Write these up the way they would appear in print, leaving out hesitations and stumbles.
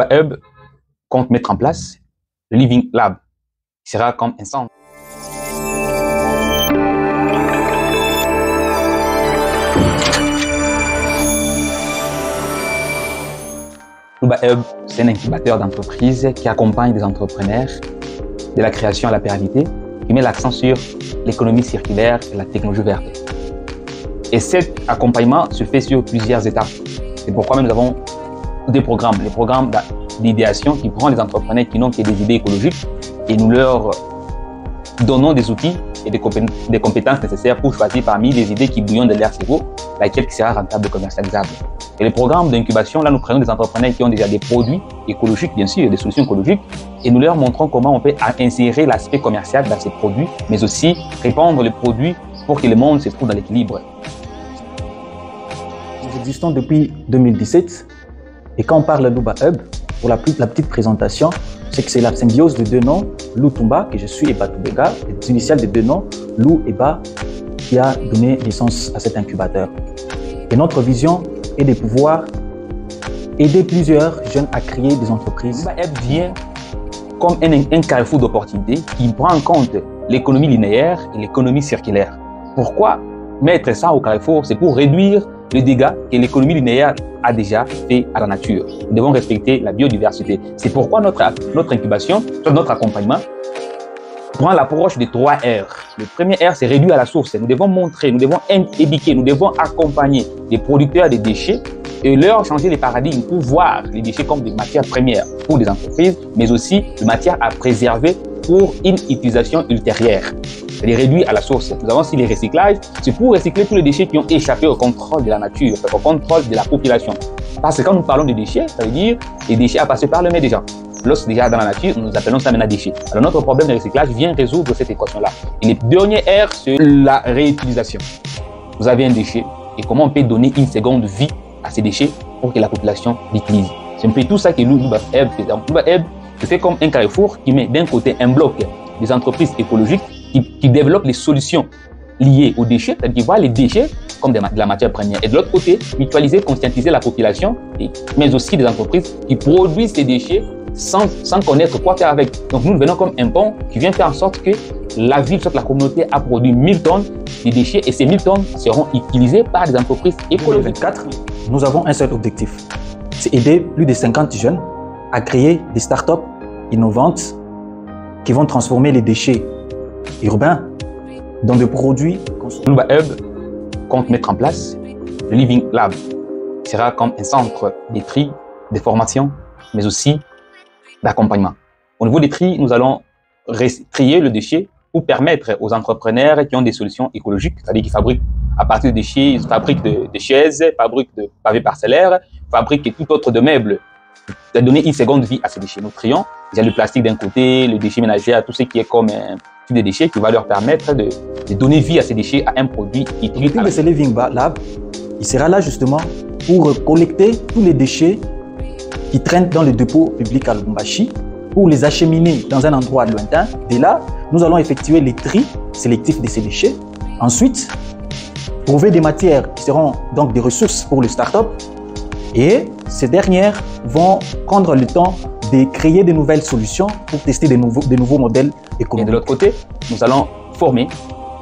Luba Hub compte mettre en place le Living Lab, qui sera comme un centre. Luba Hub, c'est un incubateur d'entreprises qui accompagne des entrepreneurs de la création à la pérennité, qui met l'accent sur l'économie circulaire et la technologie verte. Et cet accompagnement se fait sur plusieurs étapes. C'est pourquoi même nous avons des programmes, les programmes d'idéation qui prennent les entrepreneurs qui n'ont que des idées écologiques et nous leur donnons des outils et des compétences nécessaires pour choisir parmi les idées qui bouillonnent de leur cerveau, laquelle qui sera rentable et commercialisable. Et les programmes d'incubation, là, nous prenons des entrepreneurs qui ont déjà des produits écologiques, bien sûr, des solutions écologiques, et nous leur montrons comment on peut insérer l'aspect commercial dans ces produits, mais aussi répandre les produits pour que le monde se trouve dans l'équilibre. Nous existons depuis 2017, et quand on parle de Luba Hub, pour la petite présentation, c'est que c'est la symbiose de deux noms, Lou Tumba, que je suis, et Batoubega, les initiales de deux noms, Lou et Ba, qui a donné naissance à cet incubateur. Et notre vision est de pouvoir aider plusieurs jeunes à créer des entreprises. Luba Hub vient comme un carrefour d'opportunités qui prend en compte l'économie linéaire et l'économie circulaire. Pourquoi mettre ça au carrefour? C'est pour réduire les dégâts que l'économie linéaire a déjà fait à la nature. Nous devons respecter la biodiversité. C'est pourquoi notre incubation, notre accompagnement, prend l'approche des 3 R. Le premier R, c'est réduire à la source. Nous devons montrer, nous devons éduquer, nous devons accompagner les producteurs des déchets et leur changer les paradigmes pour voir les déchets comme des matières premières pour les entreprises, mais aussi des matières à préserver pour une utilisation ultérieure. C'est-à-dire réduire à la source. Nous avons aussi les recyclages. C'est pour recycler tous les déchets qui ont échappé au contrôle de la nature, au contrôle de la population. Parce que quand nous parlons de déchets, ça veut dire les déchets à passer par le nez des gens. Lorsque déjà dans la nature, nous appelons ça maintenant déchets. Alors notre problème de recyclage vient résoudre cette équation-là. Et le dernier R, c'est la réutilisation. Vous avez un déchet et comment on peut donner une seconde vie à ces déchets pour que la population l'utilise. C'est un peu tout ça que Luba Hub fait. Donc Luba Hub, c'est comme un carrefour qui met d'un côté un bloc des entreprises écologiques qui développent les solutions liées aux déchets, c'est-à-dire qui voient les déchets comme de la matière première. Et de l'autre côté, mutualiser, conscientiser la population, mais aussi des entreprises qui produisent ces déchets sans connaître quoi faire avec. Donc nous venons comme un pont qui vient faire en sorte que la ville, soit la communauté, a produit 1000 tonnes de déchets et ces 1000 tonnes seront utilisées par des entreprises écologiques. En 2024, nous avons un seul objectif, c'est aider plus de 50 jeunes à créer des startups innovantes qui vont transformer les déchets urbains dans des produits consommés. Luba Hub compte mettre en place le Living Lab, qui sera comme un centre de tri, de formation, mais aussi d'accompagnement. Au niveau des tri, nous allons trier le déchet pour permettre aux entrepreneurs qui ont des solutions écologiques, c'est-à-dire qui fabriquent à partir de déchets, ils fabriquent des chaises, fabriquent de pavés parcellaires, fabriquent tout autre de meubles, de donner une seconde vie à ces déchets. Nous trions déjà le plastique d'un côté, le déchet ménager, tout ce qui est comme un type de déchets qui va leur permettre de donner vie à ces déchets à un produit utile. L'équipe de ce Living Lab, il sera là justement pour collecter tous les déchets qui traînent dans le dépôt public à Lubumbashi, pour les acheminer dans un endroit lointain. Dès là, nous allons effectuer les tris sélectifs de ces déchets. Ensuite, trouver des matières qui seront donc des ressources pour les startups. Et ces dernières vont prendre le temps de créer de nouvelles solutions pour tester de nouveaux modèles économiques. Et de l'autre côté, nous allons former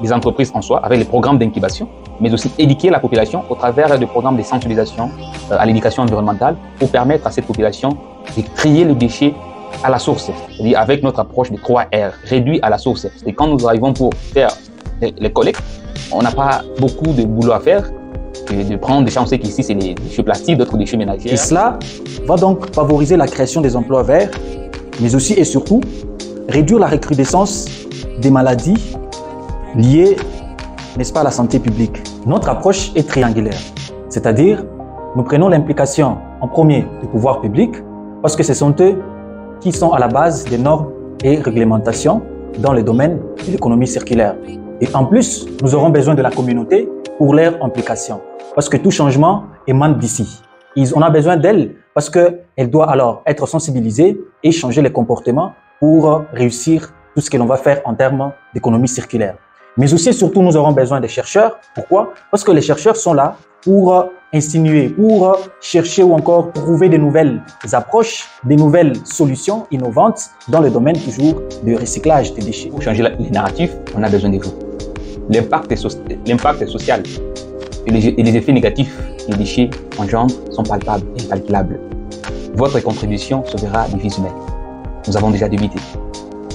les entreprises en soi avec les programmes d'incubation, mais aussi éduquer la population au travers de programmes de sensibilisation à l'éducation environnementale pour permettre à cette population de trier les déchets à la source, c'est-à-dire avec notre approche de 3 R, réduit à la source. C'est quand nous arrivons pour faire les collectes, on n'a pas beaucoup de boulot à faire, de prendre des chances qu'ici c'est les déchets plastiques, d'autres déchets ménagers. Et cela va donc favoriser la création des emplois verts, mais aussi et surtout réduire la recrudescence des maladies liées, n'est-ce pas, à la santé publique. Notre approche est triangulaire, c'est-à-dire nous prenons l'implication en premier du pouvoir public parce que ce sont eux qui sont à la base des normes et réglementations dans le domaine de l'économie circulaire. Et en plus, nous aurons besoin de la communauté pour leur implication. Parce que tout changement émane d'ici. On a besoin d'elle parce qu'elle doit alors être sensibilisée et changer les comportements pour réussir tout ce que l'on va faire en termes d'économie circulaire. Mais aussi et surtout, nous aurons besoin des chercheurs. Pourquoi? Parce que les chercheurs sont là pour insinuer, pour chercher ou encore trouver de nouvelles approches, de nouvelles solutions innovantes dans le domaine toujours du recyclage des déchets. Pour changer les narratifs, on a besoin de vous. L'impact social et les effets négatifs que les déchets engendrent sont palpables et incalculables. Votre contribution sauvera des vies humaines. Nous avons déjà débuté.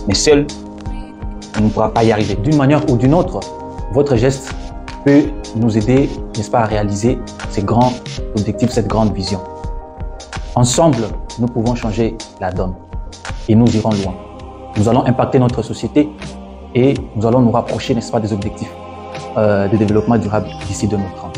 Mais seul, on ne pourra pas y arriver. D'une manière ou d'une autre, votre geste peut nous aider, n'est-ce pas, à réaliser ces grands objectifs, cette grande vision. Ensemble, nous pouvons changer la donne et nous irons loin. Nous allons impacter notre société et nous allons nous rapprocher, n'est-ce pas, des objectifs de développement durable d'ici 2030.